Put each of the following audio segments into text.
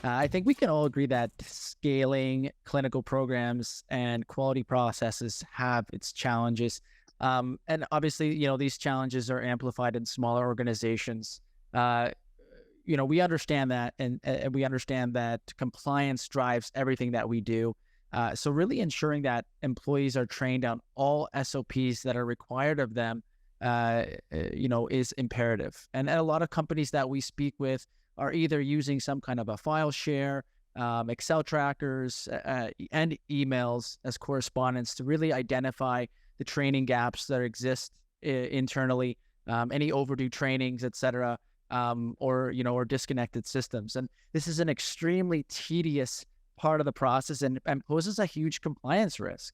I think we can all agree that scaling clinical programs and quality processes have its challenges. And obviously, these challenges are amplified in smaller organizations. Uh, we understand that, and we understand that compliance drives everything that we do. So really ensuring that employees are trained on all SOPs that are required of them, is imperative. And a lot of companies that we speak with are either using some kind of a file share, Excel trackers, and emails as correspondence to really identify the training gaps that exist internally, any overdue trainings, et cetera, or disconnected systems. And this is an extremely tedious part of the process and poses a huge compliance risk.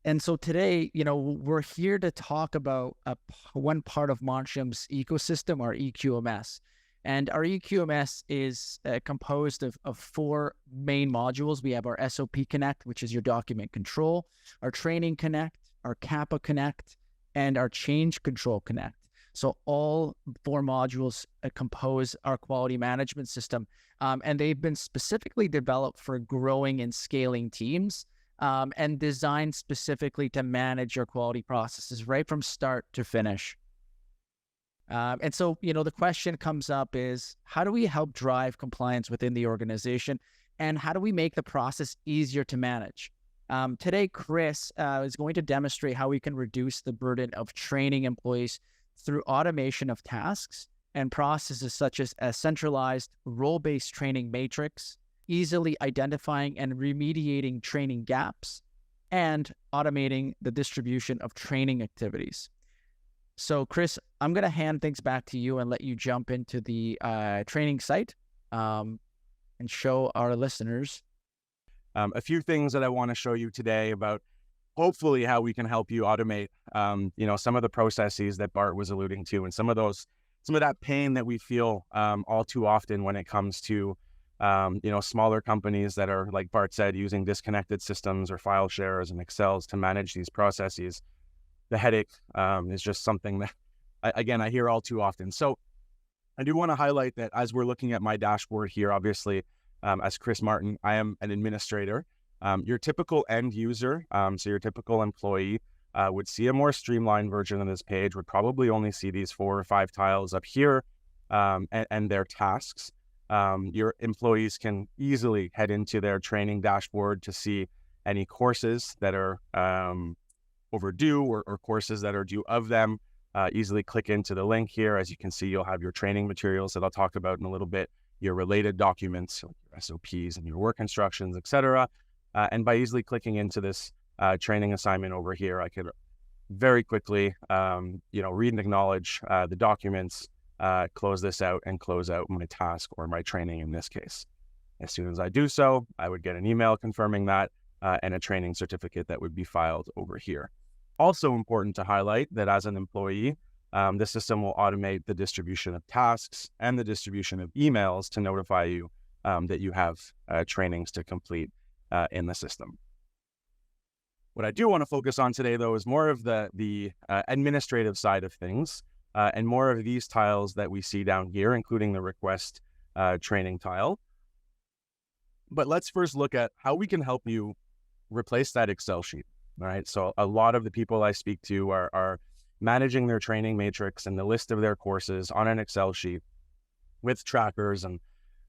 And so today, we're here to talk about one part of Monchum's ecosystem, our EQMS. And our EQMS is composed of four main modules. We have our SOP Connect, which is your document control, our Training Connect, our Kappa Connect, and our Change Control Connect. So all four modules compose our quality management system, and they've been specifically developed for growing and scaling teams, and designed specifically to manage your quality processes right from start to finish. And so, the question comes up is, how do we help drive compliance within the organization? And how do we make the process easier to manage? Today, Chris is going to demonstrate how we can reduce the burden of training employees through automation of tasks and processes such as a centralized role-based training matrix, easily identifying and remediating training gaps, and automating the distribution of training activities. So, Chris, I'm going to hand things back to you and let you jump into the training site and show our listeners. A few things that I want to show you today about hopefully how we can help you automate, some of the processes that Bart was alluding to, and some of that pain that we feel all too often when it comes to, smaller companies that are, like Bart said, using disconnected systems or file shares and Excels to manage these processes. The headache is just something that, I hear all too often. So I do want to highlight that as we're looking at my dashboard here, obviously, as Chris Martin, I am an administrator. Your typical end user, so your typical employee, would see a more streamlined version of this page, would probably only see these 4 or 5 tiles up here and their tasks. Your employees can easily head into their training dashboard to see any courses that are overdue or courses that are due of them. Easily click into the link here. As you can see, you'll have your training materials that I'll talk about in a little bit, your related documents, so your SOPs and your work instructions, etc. And by easily clicking into this training assignment over here, I could very quickly, read and acknowledge the documents, close this out, and close out my task or my training in this case. As soon as I do so, I would get an email confirming that and a training certificate that would be filed over here. Also important to highlight that as an employee, the system will automate the distribution of tasks and the distribution of emails to notify you that you have trainings to complete in the system. What I do want to focus on today, though, is more of the administrative side of things and more of these tiles that we see down here, including the request training tile. But let's first look at how we can help you replace that Excel sheet. All right. So a lot of the people I speak to are managing their training matrix and the list of their courses on an Excel sheet with trackers and,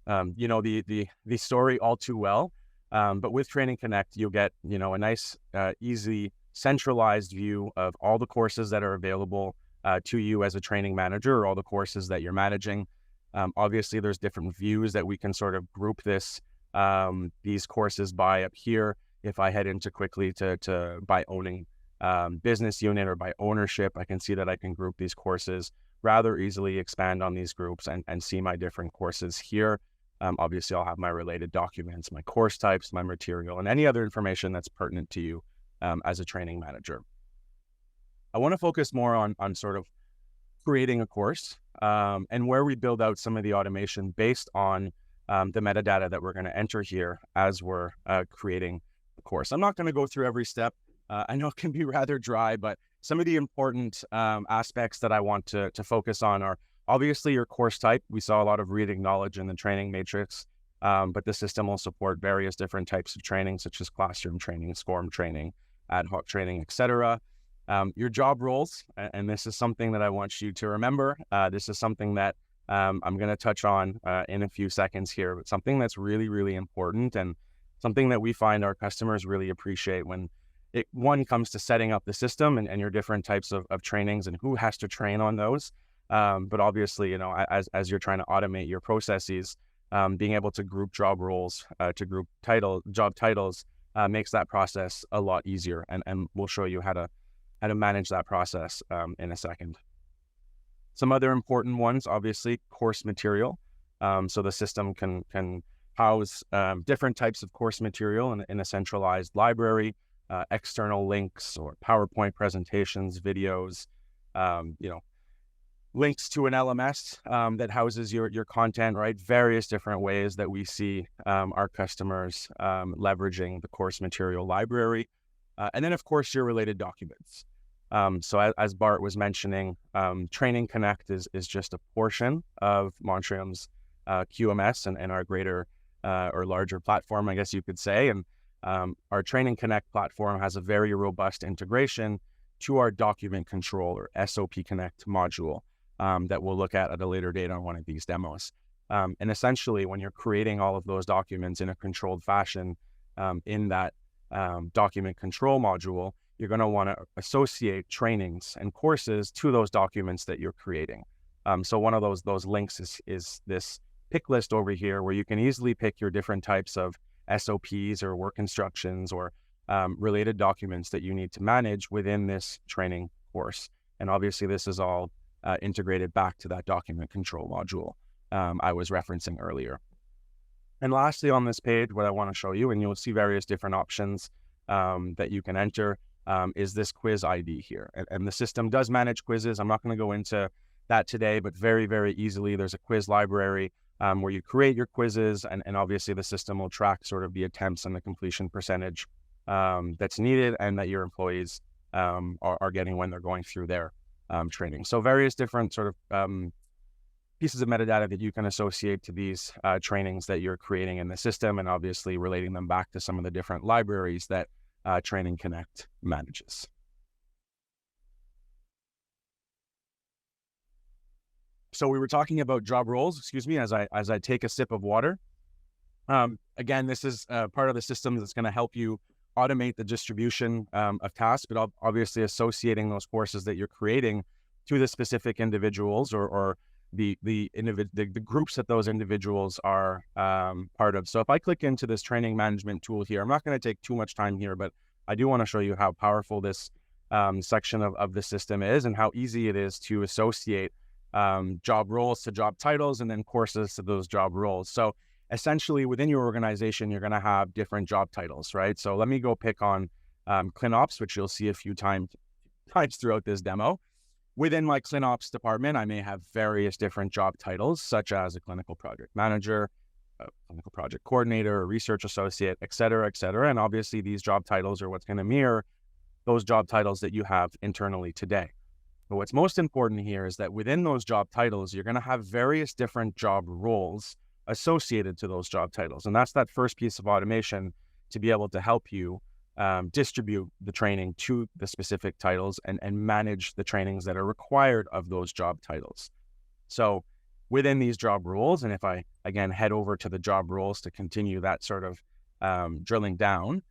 the story all too well. But with Training Connect, you'll get, a nice, easy, centralized view of all the courses that are available to you as a training manager, or all the courses that you're managing. Obviously, there's different views that we can sort of group these courses by up here. If I head into quickly to by owning business unit or by ownership, I can see that I can group these courses rather easily, expand on these groups and see my different courses here. Obviously, I'll have my related documents, my course types, my material, and any other information that's pertinent to you as a training manager. I want to focus more on sort of creating a course and where we build out some of the automation based on the metadata that we're going to enter here as we're creating the course. I'm not going to go through every step. I know it can be rather dry, but some of the important aspects that I want to focus on are obviously your course type. We saw a lot of read acknowledge in the training matrix. but the system will support various different types of training, such as classroom training, SCORM training, ad hoc training, etc. Your job roles, and this is something that I want you to remember. This is something that I'm going to touch on in a few seconds here, but something that's really, really important and something that we find our customers really appreciate when one comes to setting up the system and your different types of trainings and who has to train on those. But obviously, as you're trying to automate your processes, being able to group job roles, to group job titles makes that process a lot easier. And we'll show you how to manage that process in a second. Some other important ones, obviously, course material. So the system can house different types of course material in a centralized library, external links or PowerPoint presentations, videos, links to an LMS that houses your content, right? Various different ways that we see our customers leveraging the course material library. And then, of course, your related documents. So as Bart was mentioning, Training Connect is just a portion of Montreal's QMS and our greater or larger platform, I guess you could say. And our Training Connect platform has a very robust integration to our document control or SOP Connect module that we'll look at a later date on one of these demos. And essentially, when you're creating all of those documents in a controlled fashion in that document control module, you're going to want to associate trainings and courses to those documents that you're creating. So one of those links is this pick list over here, where you can easily pick your different types of SOPs or work instructions or related documents that you need to manage within this training course. And obviously, this is all integrated back to that document control module I was referencing earlier. And lastly, on this page, what I want to show you, and you'll see various different options that you can enter, is this quiz ID here. And the system does manage quizzes. I'm not going to go into that today, but very, very easily, there's a quiz library where you create your quizzes, and obviously the system will track sort of the attempts and the completion percentage that's needed and that your employees are getting when they're going through their training. So various different sort of pieces of metadata that you can associate to these trainings that you're creating in the system, and obviously relating them back to some of the different libraries that Training Connect manages. So we were talking about job roles, excuse me, as I take a sip of water. Again, this is part of the system that's going to help you automate the distribution of tasks, but obviously associating those courses that you're creating to the specific individuals or the groups that those individuals are part of. So if I click into this training management tool here, I'm not going to take too much time here, but I do want to show you how powerful this section of the system is and how easy it is to associate job roles to job titles and then courses to those job roles. So essentially within your organization, you're going to have different job titles, right? So let me go pick on ClinOps, which you'll see a few times throughout this demo. Within my ClinOps department, I may have various different job titles, such as a clinical project manager, a clinical project coordinator, a research associate, et cetera, et cetera. And obviously these job titles are what's going to mirror those job titles that you have internally today. But what's most important here is that within those job titles, you're going to have various different job roles associated to those job titles. And that's that first piece of automation to be able to help you distribute the training to the specific titles and manage the trainings that are required of those job titles. So within these job roles, and if I, again, head over to the job roles to continue that sort of drilling down,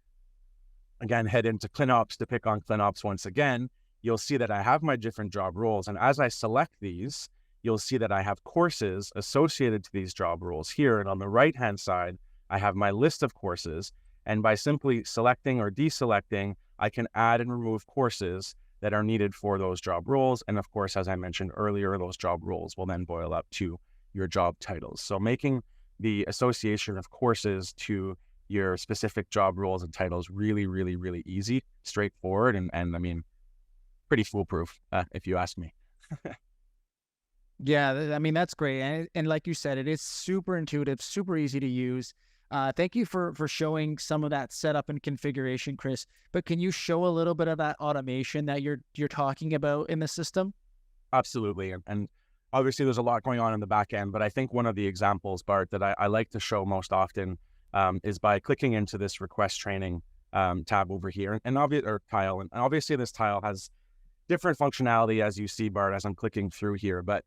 again, head into ClinOps to pick on ClinOps once again, you'll see that I have my different job roles. And as I select these, you'll see that I have courses associated to these job roles here. And on the right-hand side, I have my list of courses. And by simply selecting or deselecting, I can add and remove courses that are needed for those job roles. And of course, as I mentioned earlier, those job roles will then boil up to your job titles. So making the association of courses to your specific job roles and titles really, really, really easy, straightforward, and I mean, pretty foolproof, if you ask me. Yeah, I mean, that's great. And like you said, it is super intuitive, super easy to use. Thank you for showing some of that setup and configuration, Chris. But can you show a little bit of that automation that you're talking about in the system? Absolutely. And obviously there's a lot going on in the back end, but I think one of the examples, Bart, that I like to show most often is by clicking into this request training tab over here, and or tile. And obviously this tile has different functionality as you see, Bart, as I'm clicking through here, but,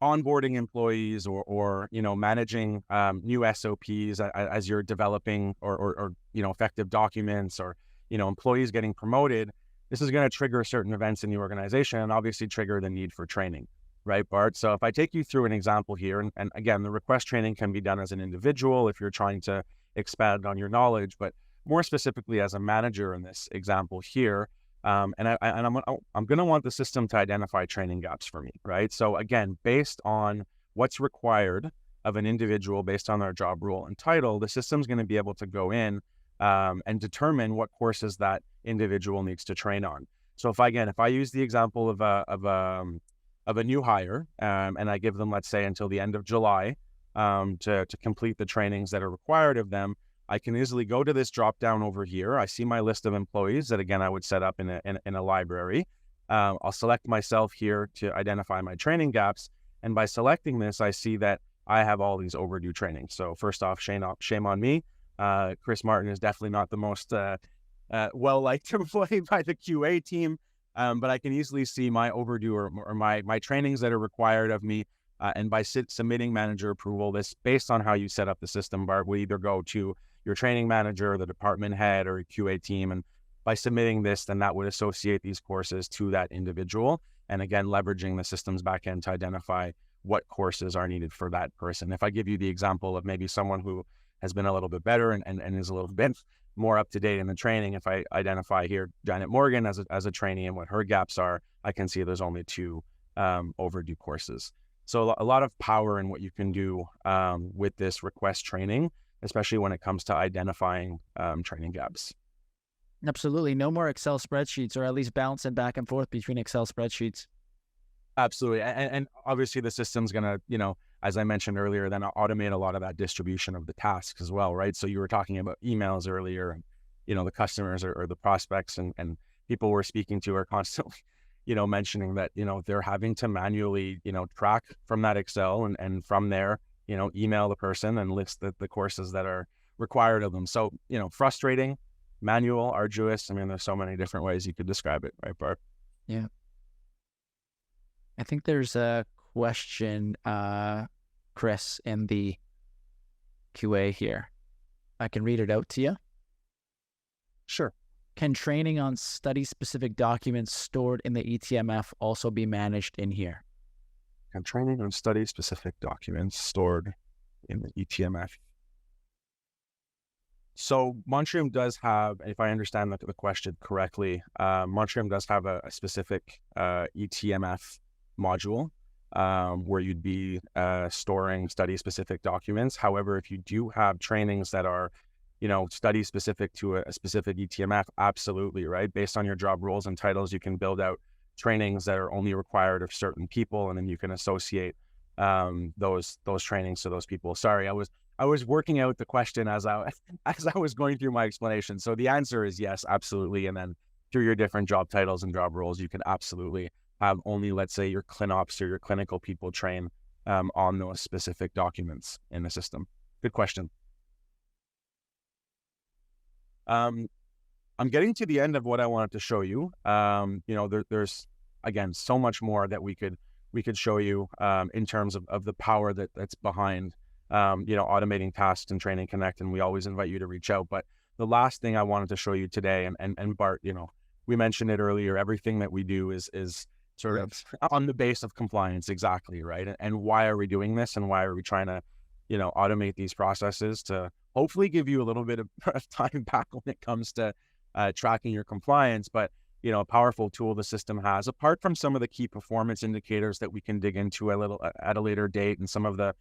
onboarding employees or managing new SOPs as you're developing or effective documents, or, employees getting promoted. This is going to trigger certain events in the organization and obviously trigger the need for training, right, Bart? So if I take you through an example here, and again, the request training can be done as an individual if you're trying to expand on your knowledge, but more specifically as a manager in this example here. I'm going to want the system to identify training gaps for me, right? So again, based on what's required of an individual based on their job role and title, the system's going to be able to go in and determine what courses that individual needs to train on. So if I use the example of a new hire, and I give them, let's say, until the end of July to complete the trainings that are required of them, I can easily go to this drop down over here. I see my list of employees that, again, I would set up in a library. I'll select myself here to identify my training gaps. And by selecting this, I see that I have all these overdue trainings. So first off, shame on me. Chris Martin is definitely not the most well-liked employee by the QA team. But I can easily see my overdue or my trainings that are required of me. And by submitting manager approval, this, based on how you set up the system, Bart, will either go to your training manager, the department head, or a QA team. And by submitting this, then that would associate these courses to that individual. And again, leveraging the system's backend to identify what courses are needed for that person. If I give you the example of maybe someone who has been a little bit better and is a little bit more up to date in the training, if I identify here Janet Morgan as a trainee and what her gaps are, I can see there's only 2 overdue courses. So a lot of power in what you can do with this request training, especially when it comes to identifying training gaps. Absolutely. No more Excel spreadsheets, or at least bouncing back and forth between Excel spreadsheets. Absolutely. And obviously the system's going to, as I mentioned earlier, then automate a lot of that distribution of the tasks as well, right? So you were talking about emails earlier, and, the customers or the prospects and people we're speaking to are constantly, mentioning that, they're having to manually, track from that Excel and from there, email the person and list the courses that are required of them. So, frustrating, manual, arduous. I mean, there's so many different ways you could describe it, right, Bart? Yeah. I think there's a question, Chris, in the QA here. I can read it out to you. Sure. Can training on study-specific documents stored in the eTMF also be managed in here? Can training on study-specific documents stored in the eTMF? So Montream does have, if I understand the question correctly, Montream does have a specific eTMF module where you'd be storing study-specific documents. However, if you do have trainings that are, study specific to a specific eTMF, absolutely, right? Based on your job roles and titles, you can build out trainings that are only required of certain people, and then you can associate those trainings to those people. Sorry, I was working out the question as I was going through my explanation. So the answer is yes, absolutely. And then through your different job titles and job roles, you can absolutely have only, let's say, your ClinOps or your clinical people train on those specific documents in the system. Good question. I'm getting to the end of what I wanted to show you. There's again so much more that we could show you in terms of the power that's behind automating tasks and Training Connect, and we always invite you to reach out. But the last thing I wanted to show you today, and Bart, we mentioned it earlier, everything that we do is sort of on the base of compliance, exactly, right? And why are we doing this, and why are we trying to automate these processes to hopefully give you a little bit of time back when it comes to tracking your compliance. But a powerful tool the system has, apart from some of the key performance indicators that we can dig into at a later date, and some of the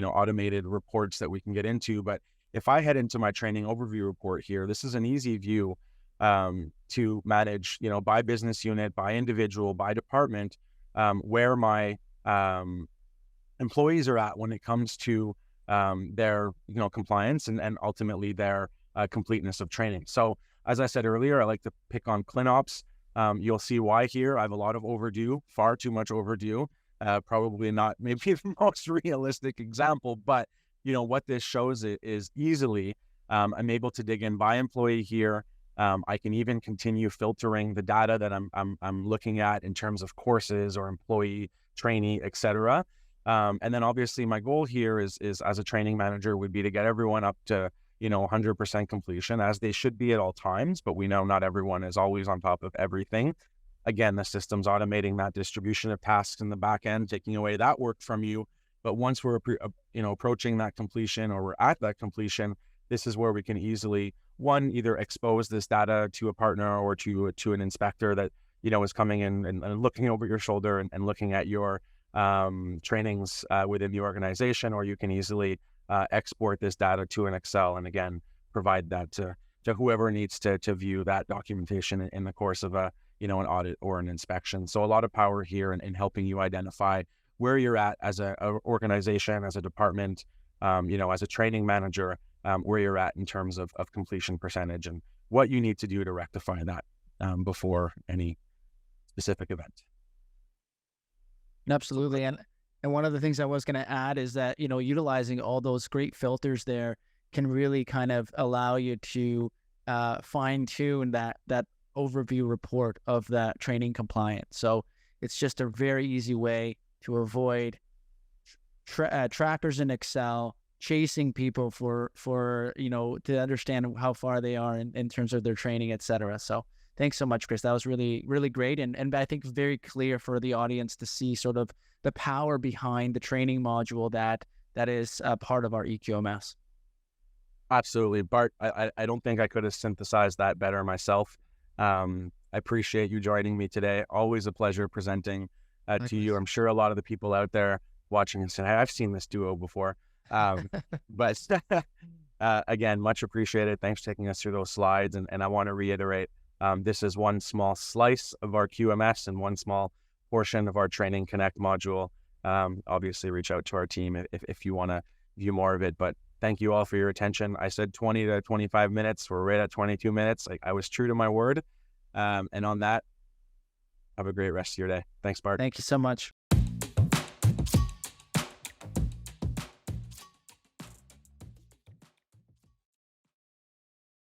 automated reports that we can get into. But if I head into my training overview report here, this is an easy view to manage, by business unit, by individual, by department, where my employees are at when it comes to their compliance and ultimately their completeness of training. So as I said earlier, I like to pick on ClinOps. You'll see why here. I have a lot of overdue, far too much overdue. Probably not maybe the most realistic example, but what this shows is easily I'm able to dig in by employee here. I can even continue filtering the data that I'm looking at in terms of courses or employee trainee, etc. And then obviously my goal here is as a training manager would be to get everyone up to 100% completion, as they should be at all times. But we know not everyone is always on top of everything. Again, the system's automating that distribution of tasks in the back end, taking away that work from you. But once we're approaching that completion, or we're at that completion, this is where we can easily, one, either expose this data to a partner or to an inspector that is coming in and looking over your shoulder and looking at your trainings within the organization, or you can easily export this data to an Excel and again provide that to whoever needs to view that documentation in the course of an audit or an inspection. So a lot of power here in helping you identify where you're at as a organization, as a department, as a training manager, where you're at in terms of completion percentage and what you need to do to rectify that before any specific event. Absolutely. And one of the things I was going to add is that, utilizing all those great filters there can really kind of allow you to fine tune that overview report of that training compliance. So it's just a very easy way to avoid trackers in Excel, chasing people for to understand how far they are in terms of their training, et cetera. So thanks so much, Chris. That was really, really great. And I think very clear for the audience to see sort of the power behind the training module that is a part of our eQMS. Absolutely. Bart, I don't think I could have synthesized that better myself. I appreciate you joining me today. Always a pleasure presenting to you. I'm sure a lot of the people out there watching and saying, hey, I've seen this duo before. But again, much appreciated. Thanks for taking us through those slides. And I want to reiterate, this is one small slice of our QMS and one small portion of our Training Connect module. Obviously, reach out to our team if you want to view more of it. But thank you all for your attention. I said 20 to 25 minutes. We're right at 22 minutes. I was true to my word. And on that, have a great rest of your day. Thanks, Bart. Thank you so much.